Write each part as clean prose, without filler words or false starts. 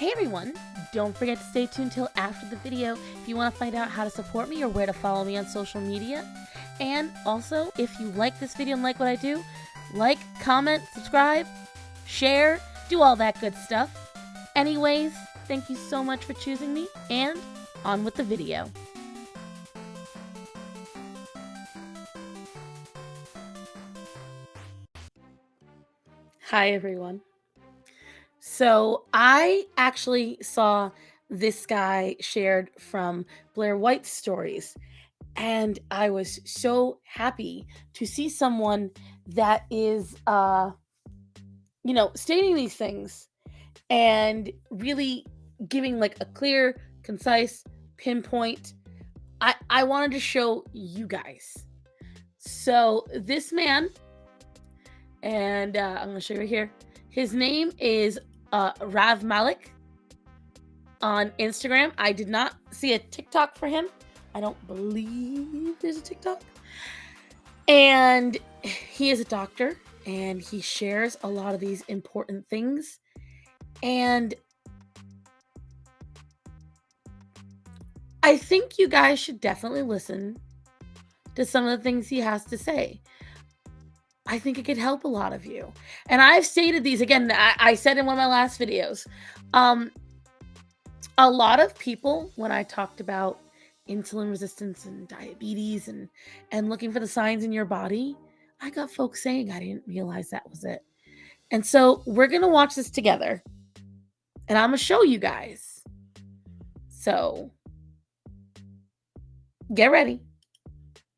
Hey everyone, don't forget to stay tuned till after the video if you want to find out how to support me or where to follow me on social media. And also, if you like this video and like what I do, like, comment, subscribe, share, do all that good stuff. Anyways, thank you so much for choosing me, and on with the video. Hi everyone. So I actually saw this guy shared from Blair White's stories, and I was so happy to see someone that is, stating these things and really giving like a clear, concise, pinpoint. I wanted to show you guys. So this man, and I'm going to show you right here. His name is Rav Malik on Instagram. I did not see a TikTok for him. I don't believe there's a TikTok. And he is a doctor, and he shares a lot of these important things. And I think you guys should definitely listen to some of the things he has to say. I think it could help a lot of you. And I've stated these again. I said in one of my last videos, a lot of people, when I talked about insulin resistance and diabetes and looking for the signs in your body, I got folks saying I didn't realize that was it. And so we're going to watch this together, and I'm going to show you guys. So get ready.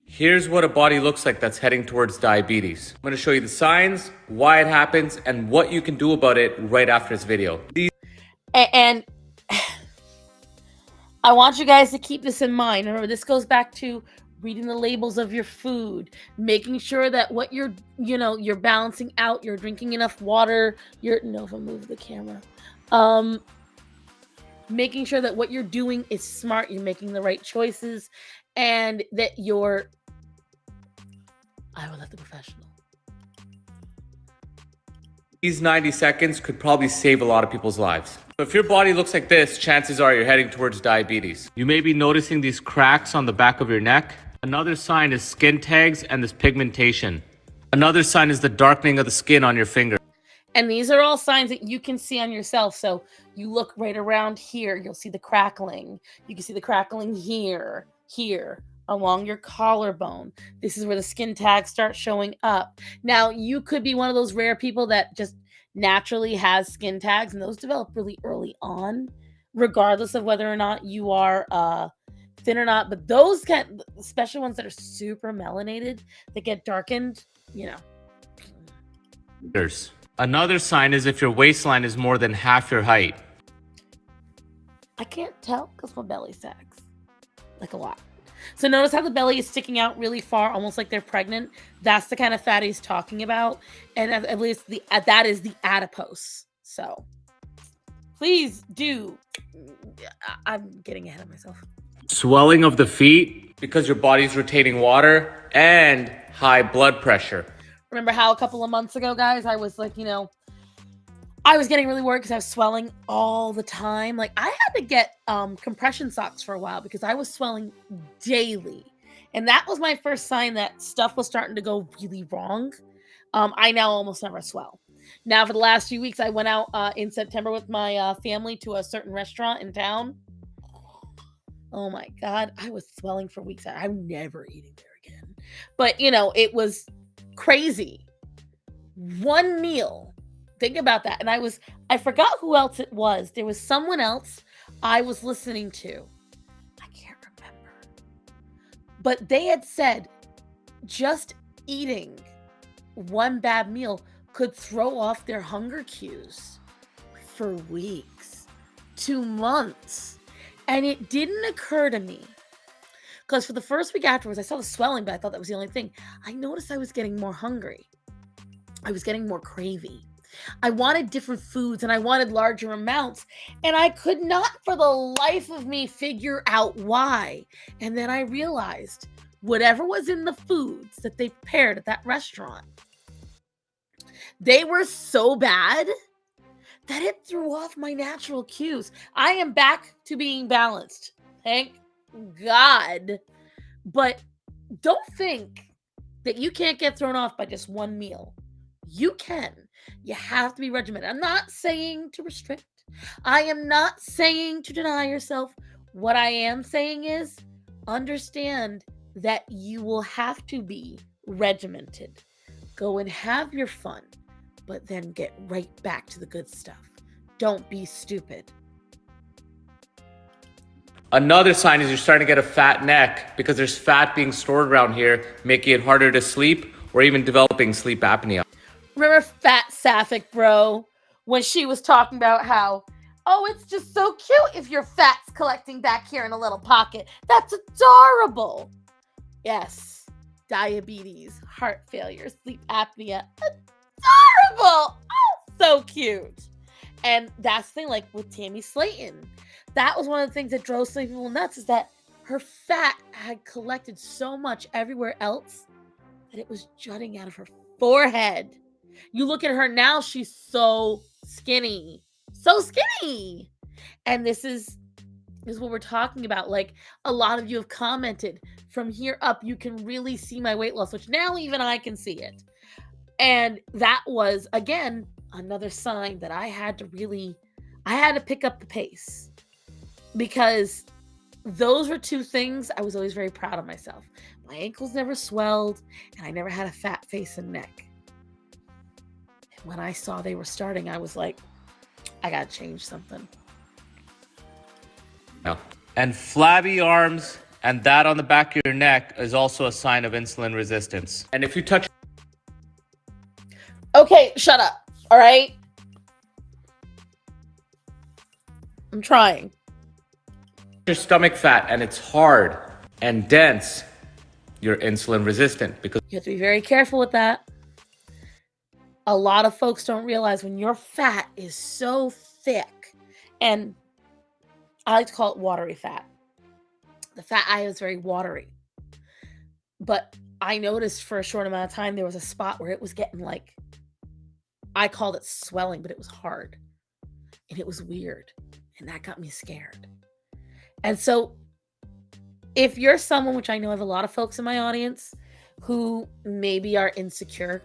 Here's what a body looks like that's heading towards diabetes. I'm going to show you the signs, why it happens, and what you can do about it right after this video. And I want you guys to keep this in mind. Remember, this goes back to reading the labels of your food, making sure that what you're balancing out, you're drinking enough water, Nova, move the camera. Making sure that what you're doing is smart, you're making the right choices, and that I will let the professional. These 90 seconds could probably save a lot of people's lives. If your body looks like this, chances are you're heading towards diabetes. You may be noticing these cracks on the back of your neck. Another sign is skin tags and this pigmentation. Another sign is the darkening of the skin on your finger. And these are all signs that you can see on yourself. So you look right around here, you'll see the crackling. You can see the crackling here, along your collarbone. This is where the skin tags start showing up. Now, you could be one of those rare people that just naturally has skin tags, and those develop really early on, regardless of whether or not you are thin or not. But those especially ones that are super melanated, that get darkened, Another sign is if your waistline is more than half your height. I can't tell because my belly sags like a lot. So notice how the belly is sticking out really far, almost like they're pregnant. That's the kind of fat he's talking about. And I believe that is the adipose. So please do. I'm getting ahead of myself. Swelling of the feet because your body's retaining water, and high blood pressure. Remember how a couple of months ago, guys, I was like, I was getting really worried because I was swelling all the time. Like, I had to get compression socks for a while because I was swelling daily. And that was my first sign that stuff was starting to go really wrong. I now almost never swell. Now, for the last few weeks, I went out in September with my family to a certain restaurant in town. Oh my God, I was swelling for weeks. I'm never eating there again. But, it was crazy. One meal. Think about that. And I forgot who else it was. There was someone else I was listening to. I can't remember. But they had said just eating one bad meal could throw off their hunger cues for weeks, 2 months. And it didn't occur to me. Because for the first week afterwards, I saw the swelling, but I thought that was the only thing. I noticed I was getting more hungry. I was getting more cravey. I wanted different foods and I wanted larger amounts. And I could not for the life of me figure out why. And then I realized whatever was in the foods that they prepared at that restaurant, they were so bad that it threw off my natural cues. I am back to being balanced. Thank God. But don't think that you can't get thrown off by just one meal. You can. You have to be regimented. I'm not saying to restrict. I am not saying to deny yourself. What I am saying is understand that you will have to be regimented. Go and have your fun, but then get right back to the good stuff. Don't be stupid. Another sign is you're starting to get a fat neck because there's fat being stored around here, making it harder to sleep or even developing sleep apnea. Remember Fat Sapphic, bro, when she was talking about how, oh, it's just so cute if your fat's collecting back here in a little pocket. That's adorable. Yes, diabetes, heart failure, sleep apnea. Adorable. Oh, so cute. And that's the thing, like with Tammy Slayton, that was one of the things that drove some people nuts, is that her fat had collected so much everywhere else that it was jutting out of her forehead. You look at her now, she's so skinny. So skinny. And this is what we're talking about. Like, a lot of you have commented, from here up, you can really see my weight loss, which now even I can see it. And that was, again, another sign that I had to pick up the pace, because those were two things I was always very proud of myself. My ankles never swelled, and I never had a fat face and neck. And when I saw they were starting, I was like, I gotta change something. Yeah. And flabby arms and that on the back of your neck is also a sign of insulin resistance. And if you touch... Okay, shut up. All right? I'm trying. Your stomach fat and it's hard and dense, you're insulin resistant, because you have to be very careful with that. A lot of folks don't realize when your fat is so thick, and I like to call it watery fat. The fat I have is very watery. But I noticed for a short amount of time there was a spot where it was getting like, I called it swelling, but it was hard. And it was weird. And that got me scared. And so if you're someone, which I know I have a lot of folks in my audience who maybe are insecure,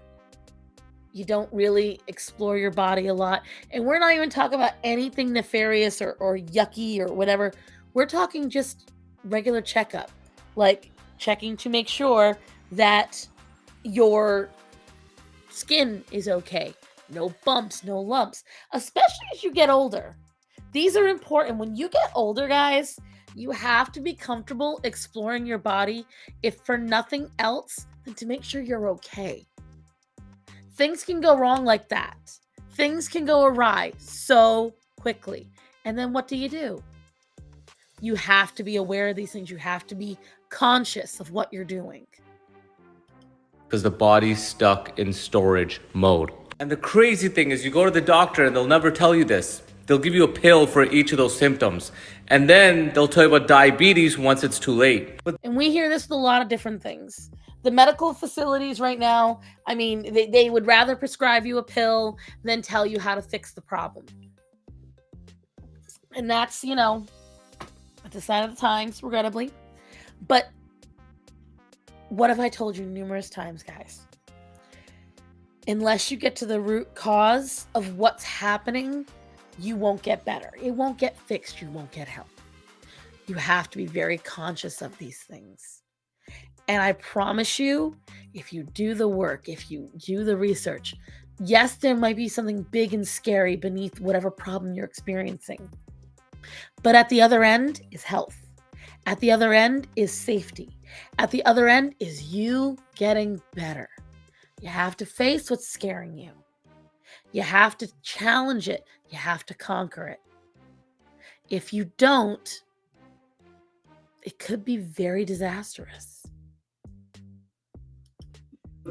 you don't really explore your body a lot. And we're not even talking about anything nefarious or yucky or whatever. We're talking just regular checkup, like checking to make sure that your skin is okay. No bumps, no lumps, especially as you get older. These are important. When you get older, guys, you have to be comfortable exploring your body, if for nothing else than to make sure you're okay. Things can go wrong like that. Things can go awry so quickly. And then what do? You have to be aware of these things. You have to be conscious of what you're doing. Because the body's stuck in storage mode. And the crazy thing is, you go to the doctor and they'll never tell you this. They'll give you a pill for each of those symptoms. And then they'll tell you about diabetes once it's too late. And we hear this with a lot of different things. The medical facilities right now, I mean, they would rather prescribe you a pill than tell you how to fix the problem. And that's, at the sign of the times, regrettably. But what have I told you numerous times, guys? Unless you get to the root cause of what's happening, you won't get better. It won't get fixed. You won't get help. You have to be very conscious of these things. And I promise you, if you do the work, if you do the research, yes, there might be something big and scary beneath whatever problem you're experiencing. But at the other end is health. At the other end is safety. At the other end is you getting better. You have to face what's scaring you. You have to challenge it. You have to conquer it. If you don't, it could be very disastrous.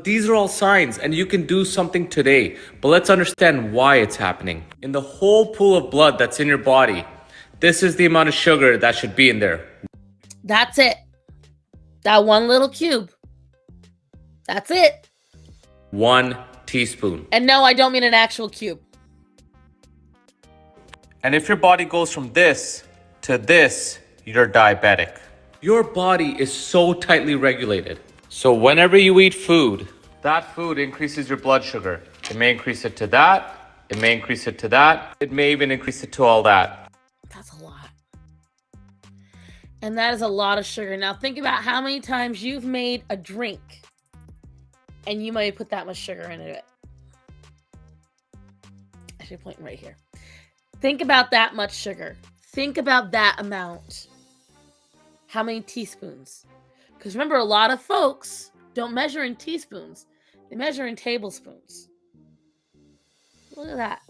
These are all signs, and you can do something today. But let's understand why it's happening. In the whole pool of blood that's in your body, this is the amount of sugar that should be in there. That's it. That one little cube. That's it. 1 teaspoon. And no, I don't mean an actual cube. And if your body goes from this to this, you're diabetic. Your body is so tightly regulated. So whenever you eat food, that food increases your blood sugar. It may increase it to that. It may increase it to that. It may even increase it to all that. That's a lot. And that is a lot of sugar. Now think about how many times you've made a drink and you might put that much sugar into it. I should point right here. Think about that much sugar. Think about that amount. How many teaspoons? Because remember, a lot of folks don't measure in teaspoons. They measure in tablespoons. Look at that.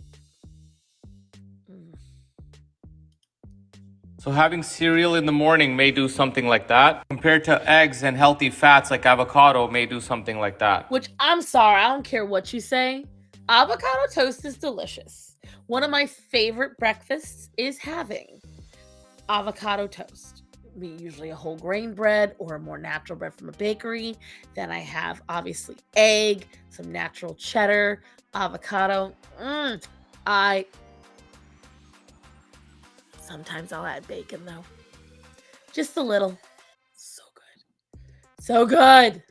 So having cereal in the morning may do something like that, compared to eggs and healthy fats like avocado may do something like that. Which, I'm sorry, I don't care what you say. Avocado toast is delicious. One of my favorite breakfasts is having avocado toast. Usually a whole grain bread or a more natural bread from a bakery. Then I have obviously egg, some natural cheddar, avocado. Sometimes I'll add bacon though. Just a little. So good. So good.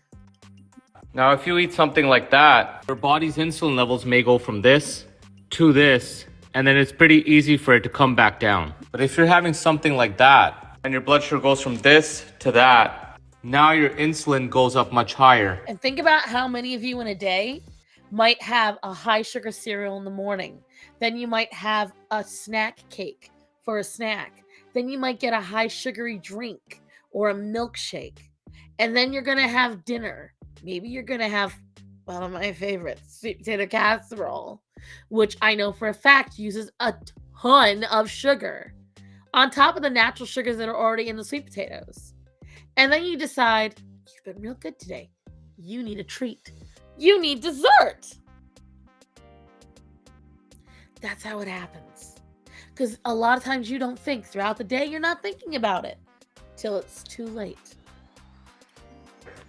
Now, if you eat something like that, your body's insulin levels may go from this to this, and then it's pretty easy for it to come back down. But if you're having something like that, and your blood sugar goes from this to that, now your insulin goes up much higher. And think about how many of you in a day might have a high sugar cereal in the morning. Then you might have a snack cake for a snack. Then you might get a high sugary drink or a milkshake. And then you're going to have dinner. Maybe you're going to have one of my favorites, sweet potato casserole, which I know for a fact uses a ton of sugar on top of the natural sugars that are already in the sweet potatoes. And then you decide, you've been real good today. You need a treat. You need dessert. That's how it happens. Because a lot of times you don't think throughout the day, you're not thinking about it till it's too late.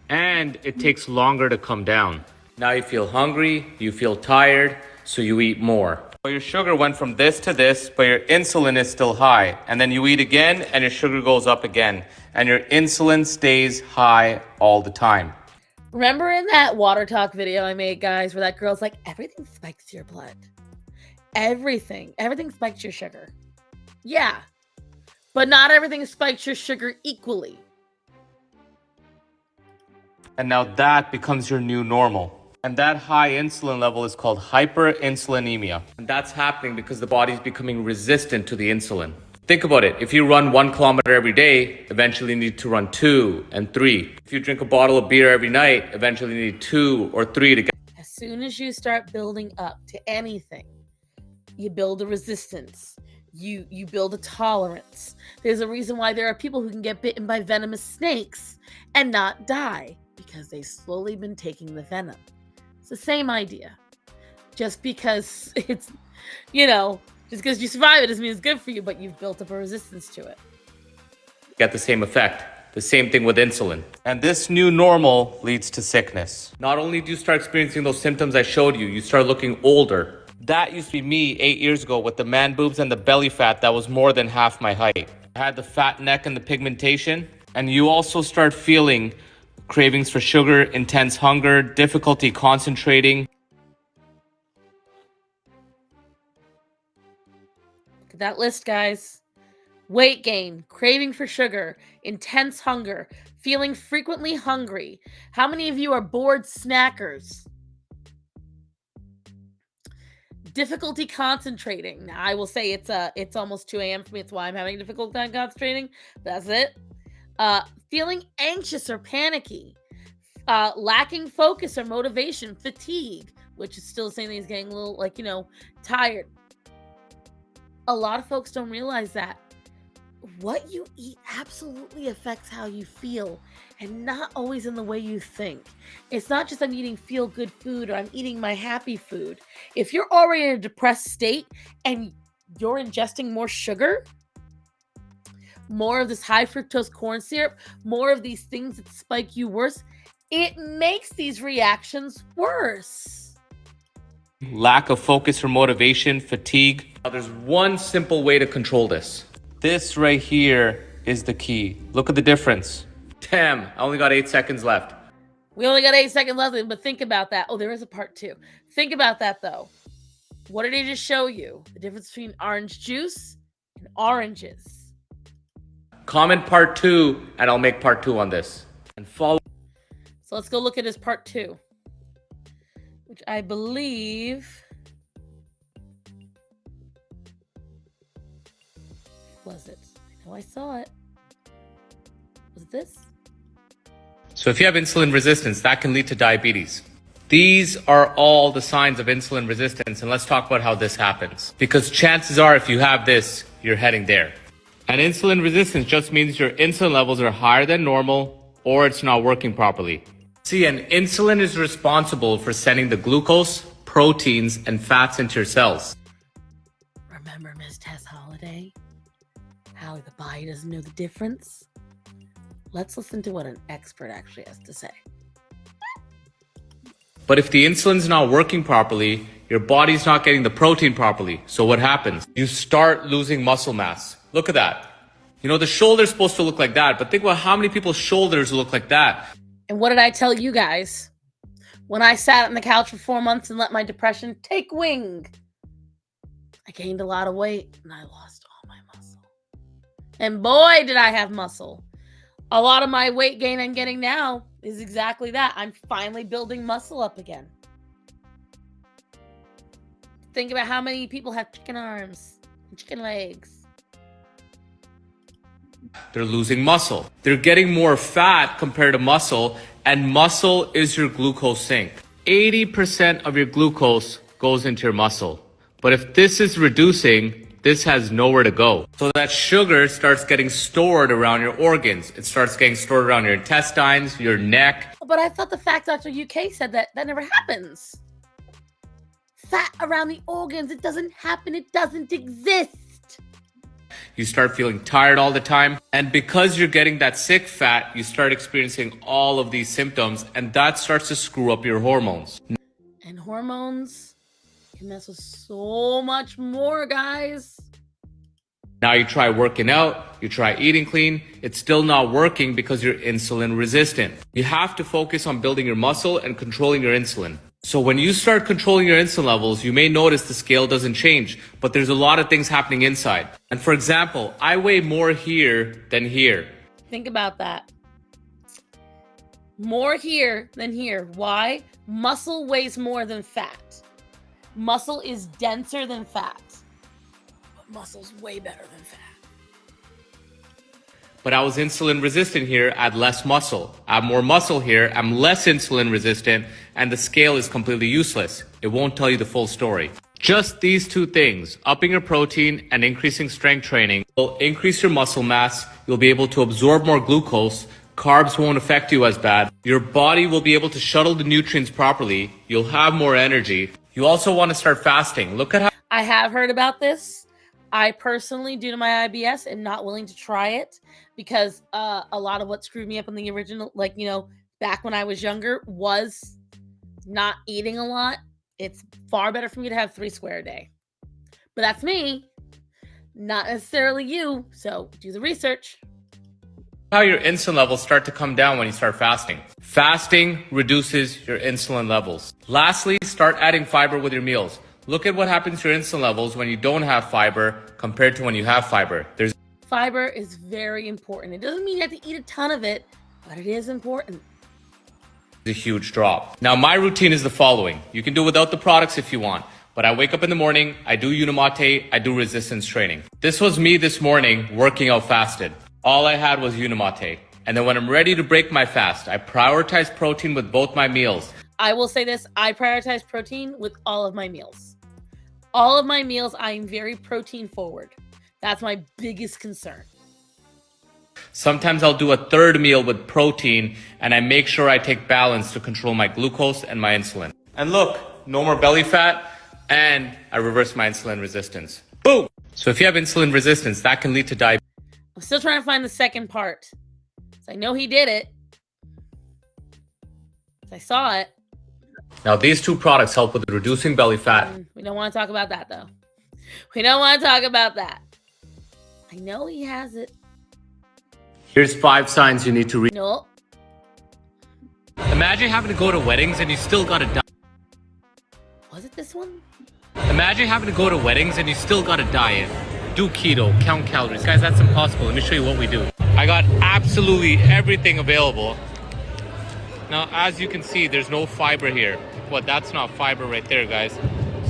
And it takes longer to come down. Now you feel hungry, you feel tired, so you eat more. So your sugar went from this to this, but your insulin is still high. And then you eat again, and your sugar goes up again. And your insulin stays high all the time. Remember in that water talk video I made, guys, where that girl's like, everything spikes your blood. Everything spikes your sugar. Yeah, but not everything spikes your sugar equally. And now that becomes your new normal. And that high insulin level is called hyperinsulinemia. And that's happening because the body's becoming resistant to the insulin. Think about it. If you run 1 kilometer every day, eventually you need to run 2 and 3. If you drink a bottle of beer every night, eventually you need 2 or 3 to get. As soon as you start building up to anything, you build a resistance. You build a tolerance. There's a reason why there are people who can get bitten by venomous snakes and not die, because they've slowly been taking the venom. It's the same idea. Just because it's, just because you survive it doesn't mean it's good for you, but you've built up a resistance to it. Get the same effect. The same thing with insulin. And this new normal leads to sickness. Not only do you start experiencing those symptoms I showed you, you start looking older. That used to be me 8 years ago with the man boobs and the belly fat that was more than half my height. I had the fat neck and the pigmentation. And you also start feeling cravings for sugar, intense hunger, difficulty concentrating. Look at that list, guys. Weight gain, craving for sugar, intense hunger, feeling frequently hungry. How many of you are bored snackers? Difficulty concentrating. Now, I will say it's almost 2 a.m. for me. That's why I'm having difficulty time concentrating. That's it. Feeling anxious or panicky. Lacking focus or motivation. Fatigue, which is still the same thing as getting a little, tired. A lot of folks don't realize that what you eat absolutely affects how you feel, and not always in the way you think. It's not just I'm eating feel-good food or I'm eating my happy food. If you're already in a depressed state and you're ingesting more sugar, more of this high fructose corn syrup, more of these things that spike you worse, it makes these reactions worse. lack of focus or motivation, fatigue. Now, there's one simple way to control this. This right here is the key. Look at the difference. Damn, I only got 8 seconds left. We only got 8 seconds left, but think about that. Oh, there is a part 2. Think about that, though. What did he just show you? The difference between orange juice and oranges. Comment part 2, and I'll make part 2 on this. And follow. So let's go look at his part 2, which I believe was it. I know I saw it. Was it this? So if you have insulin resistance, that can lead to diabetes. These are all the signs of insulin resistance, and let's talk about how this happens. Because chances are, if you have this, you're heading there. And insulin resistance just means your insulin levels are higher than normal, or it's not working properly. See, and insulin is responsible for sending the glucose, proteins, and fats into your cells. Remember Miss Tess Holiday? How the body doesn't know the difference? Let's listen to what an expert actually has to say. But if the insulin's not working properly, your body's not getting the protein properly. So what happens? You start losing muscle mass. Look at that. You know, the shoulder's supposed to look like that, but think about how many people's shoulders look like that. And what did I tell you guys? When I sat on the couch for 4 months and let my depression take wing, I gained a lot of weight and I lost all my muscle. And boy, did I have muscle. A lot of my weight gain I'm getting now is exactly that. I'm finally building muscle up again. Think about how many people have chicken arms and chicken legs. They're losing muscle. They're getting more fat compared to muscle, and muscle is your glucose sink. 80% of your glucose goes into your muscle. But if this is reducing, this has nowhere to go. So that sugar starts getting stored around your organs. It starts getting stored around your intestines, your neck. But I thought the Fat Doctor UK said that never happens. Fat around the organs, it doesn't happen. It doesn't exist. You start feeling tired all the time. And because you're getting that sick fat, you start experiencing all of these symptoms, and that starts to screw up your hormones. And hormones can mess with so much more, guys. Now you try working out, you try eating clean, it's still not working because you're insulin resistant. You have to focus on building your muscle and controlling your insulin. So when you start controlling your insulin levels, you may notice the scale doesn't change, but there's a lot of things happening inside. And for example, I weigh more here than here. Think about that. More here than here. Why? Muscle weighs more than fat. Muscle is denser than fat. But muscle's way better than fat. But I was insulin resistant here, I had less muscle. I have more muscle here, I'm less insulin resistant, and the scale is completely useless. It won't tell you the full story. Just these two things, upping your protein and increasing strength training, will increase your muscle mass, you'll be able to absorb more glucose, carbs won't affect you as bad, your body will be able to shuttle the nutrients properly, you'll have more energy. You also want to start fasting. Look at how I have heard about this. I personally, due to my IBS, am not willing to try it because a lot of what screwed me up in the original, back when I was younger, was not eating a lot. It's far better for me to have 3 square a day. But that's me, not necessarily you. So do the research. how your insulin levels start to come down when you start fasting. Fasting reduces your insulin levels. Lastly, start adding fiber with your meals. Look at what happens to your insulin levels when you don't have fiber compared to when you have fiber. Fiber is very important. It doesn't mean you have to eat a ton of it, but it is important. A huge drop. Now, my routine is the following. You can do without the products if you want, but I wake up in the morning, I do Unimate, I do resistance training. This was me this morning working out fasted. All I had was Unimate. And then when I'm ready to break my fast, I prioritize protein with both my meals. I will say this, I prioritize protein with all of my meals. All of my meals, I am very protein forward. That's my biggest concern. Sometimes I'll do a third meal with protein, and I make sure I take balance to control my glucose and my insulin. And look, no more belly fat, and I reverse my insulin resistance. Boom! So if you have insulin resistance, that can lead to diabetes. I'm still trying to find the second part. So I know he did it. I saw it. Now, these two products help with reducing belly fat. We don't want to talk about that, though. We don't want to talk about that. I know he has it. Here's 5 signs you need to read. No. Imagine having to go to weddings and you still got to diet. Was it this one? Imagine having to go to weddings and you still got to diet. Do keto, count calories. Guys, that's impossible. Let me show you what we do. I got absolutely everything available. Now, as you can see, there's no fiber here. Well, that's not fiber right there, guys.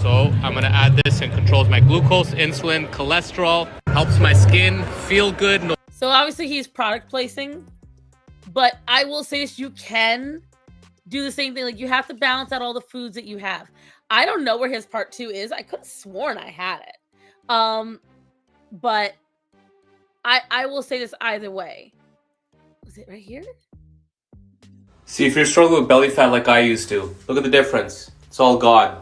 So I'm gonna add this and controls my glucose, insulin, cholesterol, helps my skin feel good. So obviously he's product placing, but I will say this, you can do the same thing. Like, you have to balance out all the foods that you have. I don't know where his part 2 is. I could have sworn I had it. But I will say this either way. Was it right here? See, if you're struggling with belly fat like I used to, look at the difference. It's all gone.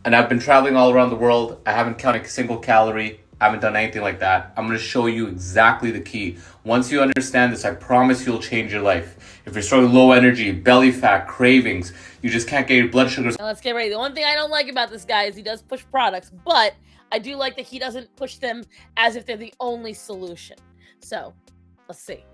And I've been traveling all around the world. I haven't counted a single calorie. I haven't done anything like that. I'm going to show you exactly the key. Once you understand this, I promise you'll change your life. If you're struggling with low energy, belly fat, cravings, you just can't get your blood sugars. Now let's get ready. The one thing I don't like about this guy is he does push products, but I do like that he doesn't push them as if they're the only solution. So let's see.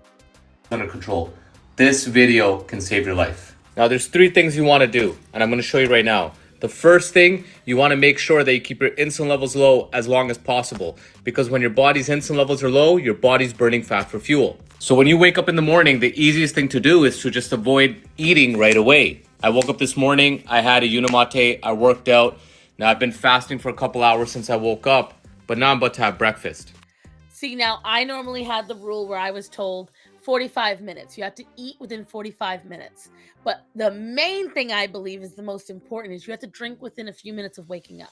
Under control. This video can save your life. Now there's 3 things you want to do, and I'm going to show you right now. The first thing, you want to make sure that you keep your insulin levels low as long as possible, because when your body's insulin levels are low, your body's burning fat for fuel. So when you wake up in the morning, the easiest thing to do is to just avoid eating right away. I woke up this morning, I had a Unimate, I worked out. Now I've been fasting for a couple hours since I woke up, but now I'm about to have breakfast. See, now I normally had the rule where I was told 45 minutes. You have to eat within 45 minutes. But the main thing I believe is the most important is you have to drink within a few minutes of waking up.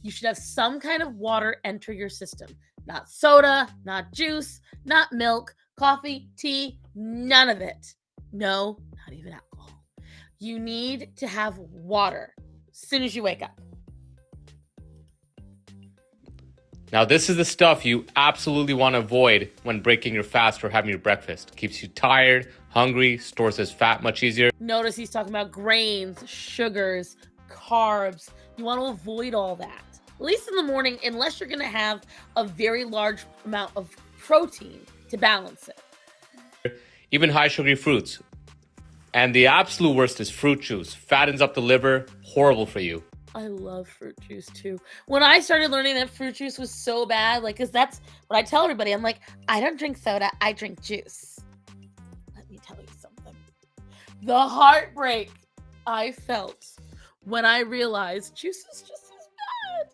You should have some kind of water enter your system. Not soda, not juice, not milk, coffee, tea, none of it. No, not even alcohol. You need to have water as soon as you wake up. Now, this is the stuff you absolutely want to avoid when breaking your fast or having your breakfast. Keeps you tired, hungry, stores as fat much easier. Notice he's talking about grains, sugars, carbs. You want to avoid all that. At least in the morning, unless you're going to have a very large amount of protein to balance it. Even high sugary fruits. And the absolute worst is fruit juice. Fattens up the liver, horrible for you. I love fruit juice too. When I started learning that fruit juice was so bad, like, because that's what I tell everybody. I'm like, I don't drink soda, I drink juice. Let me tell you something. The heartbreak I felt when I realized juice is just as bad.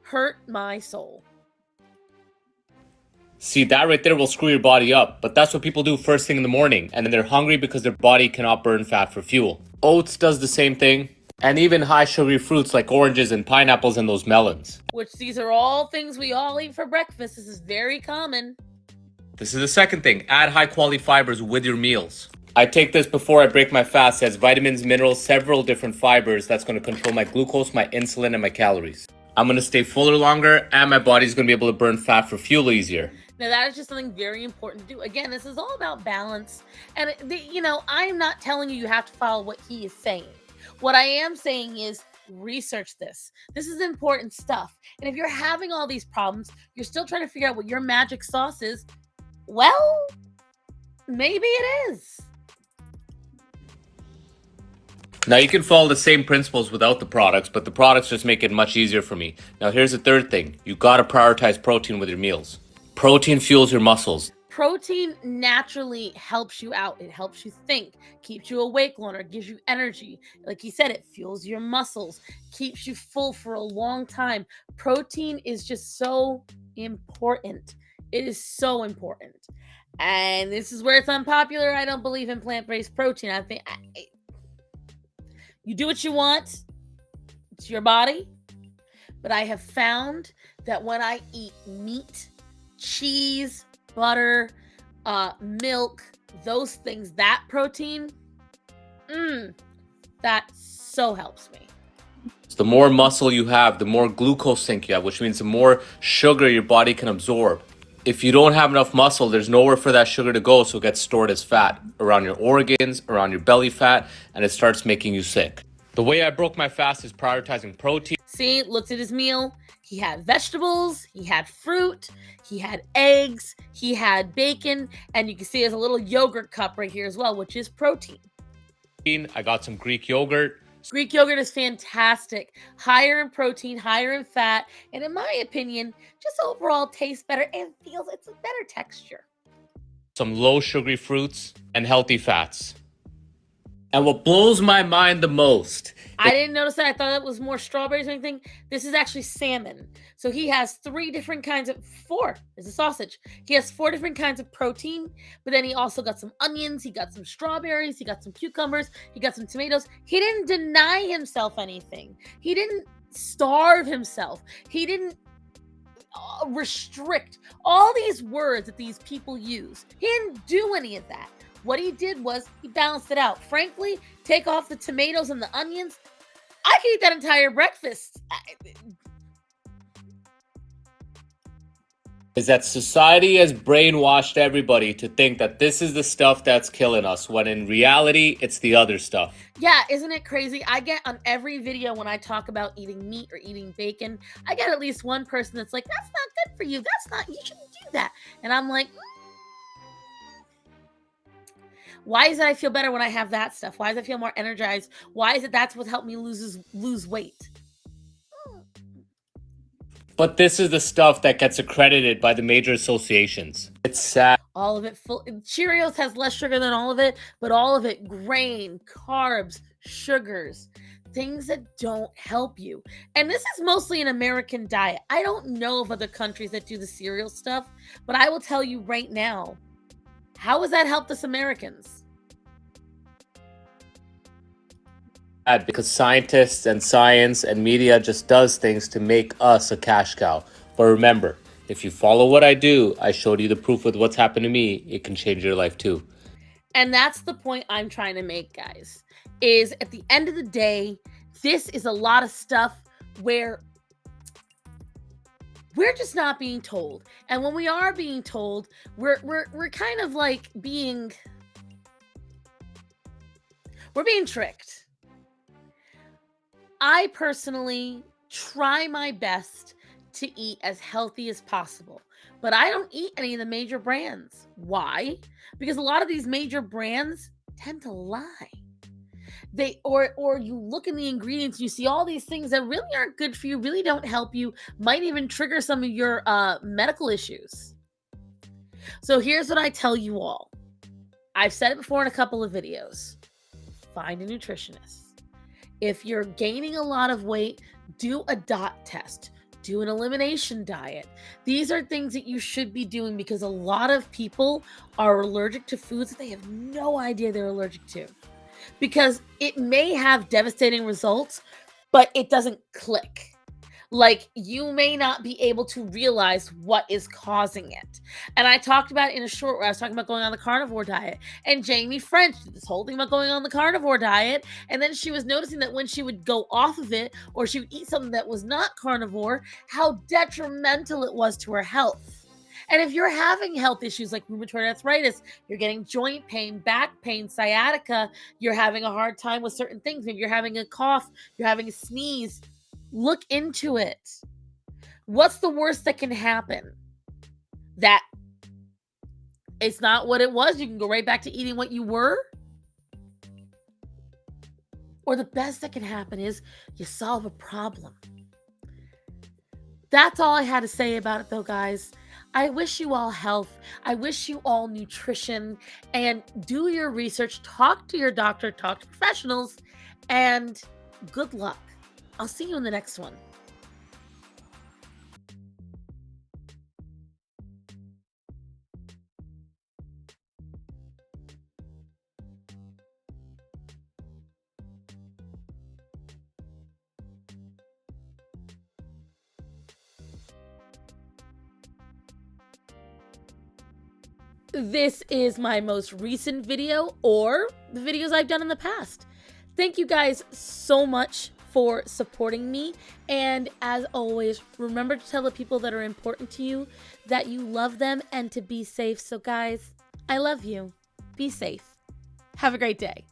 Hurt my soul. See, that right there will screw your body up. But that's what people do first thing in the morning. And then they're hungry because their body cannot burn fat for fuel. Oats does the same thing. And even high sugary fruits like oranges and pineapples and those melons. Which these are all things we all eat for breakfast. This is very common. This is the second thing. Add high quality fibers with your meals. I take this before I break my fast. It has vitamins, minerals, several different fibers that's going to control my glucose, my insulin, and my calories. I'm going to stay fuller longer, and my body's going to be able to burn fat for fuel easier. Now, that is just something very important to do. Again, this is all about balance. And, I'm not telling you have to follow what he is saying. What I am saying is research this. This is important stuff. And if you're having all these problems, you're still trying to figure out what your magic sauce is, well, maybe it is. Now, you can follow the same principles without the products, but the products just make it much easier for me. Now, here's the third thing. You got to prioritize protein with your meals. Protein fuels your muscles. Protein naturally helps you out. It helps you think, keeps you awake longer, gives you energy. Like he said, it fuels your muscles, keeps you full for a long time. Protein is just so important. It is so important. And this is where it's unpopular. I don't believe in plant-based protein. I think you do what you want. It's your body. But I have found that when I eat meat, cheese, butter, milk, those things, that protein, that so helps me. The more muscle you have, the more glucose sink you have, which means the more sugar your body can absorb. If you don't have enough muscle, there's nowhere for that sugar to go, so it gets stored as fat around your organs, around your belly fat, and it starts making you sick. The way I broke my fast is prioritizing protein. See, looked at his meal. He had vegetables, he had fruit, he had eggs, he had bacon, and you can see there's a little yogurt cup right here as well, which is protein. I got some Greek yogurt. Greek yogurt is fantastic. Higher in protein, higher in fat, and in my opinion, just overall tastes better and it's a better texture. Some low sugary fruits and healthy fats. And what blows my mind the most, I didn't notice that. I thought it was more strawberries or anything. This is actually salmon. So he has 3 different kinds of, 4 is a sausage. He has 4 different kinds of protein, but then he also got some onions, he got some strawberries, he got some cucumbers, he got some tomatoes. He didn't deny himself anything. He didn't starve himself. He didn't restrict. All these words that these people use. He didn't do any of that. What he did was he balanced it out. Frankly, take off the tomatoes and the onions. I could eat that entire breakfast. is that society has brainwashed everybody to think that this is the stuff that's killing us, when in reality, it's the other stuff. Yeah, isn't it crazy? I get on every video when I talk about eating meat or eating bacon, I get at least one person that's like, that's not good for you. You shouldn't do that. And I'm like, why is it I feel better when I have that stuff? Why does I feel more energized? Why is it that's what helped me lose weight? But this is the stuff that gets accredited by the major associations. It's sad. All of it full. Cheerios has less sugar than all of it, but all of it grain, carbs, sugars, things that don't help you. And this is mostly an American diet. I don't know of other countries that do the cereal stuff, but I will tell you right now, how has that helped us Americans? Because scientists and science and media just does things to make us a cash cow. But remember, if you follow what I do, I showed you the proof with what's happened to me, it can change your life too. And that's the point I'm trying to make, guys, is at the end of the day, this is a lot of stuff where we're just not being told. And when we are being told, we're kind of like being tricked. I personally try my best to eat as healthy as possible, but I don't eat any of the major brands. Why? Because a lot of these major brands tend to lie. Or you look in the ingredients and you see all these things that really aren't good for you, really don't help you, might even trigger some of your medical issues. So here's what I tell you all. I've said it before in a couple of videos. Find a nutritionist. If you're gaining a lot of weight, do a DOT test. Do an elimination diet. These are things that you should be doing because a lot of people are allergic to foods that they have no idea they're allergic to. Because it may have devastating results, but it doesn't click. Like, you may not be able to realize what is causing it. And I talked about it in a short where I was talking about going on the carnivore diet. And Jamie French did this whole thing about going on the carnivore diet. And then she was noticing that when she would go off of it, or she would eat something that was not carnivore, how detrimental it was to her health. And if you're having health issues like rheumatoid arthritis, you're getting joint pain, back pain, sciatica, you're having a hard time with certain things, maybe you're having a cough, you're having a sneeze, look into it. What's the worst that can happen? That it's not what it was. You can go right back to eating what you were. Or the best that can happen is you solve a problem. That's all I had to say about it, though, guys. I wish you all health. I wish you all nutrition. And do your research. Talk to your doctor. Talk to professionals. And good luck. I'll see you in the next one. This is my most recent video or the videos I've done in the past. Thank you guys so much for supporting me. And as always, remember to tell the people that are important to you that you love them and to be safe. So guys, I love you. Be safe. Have a great day.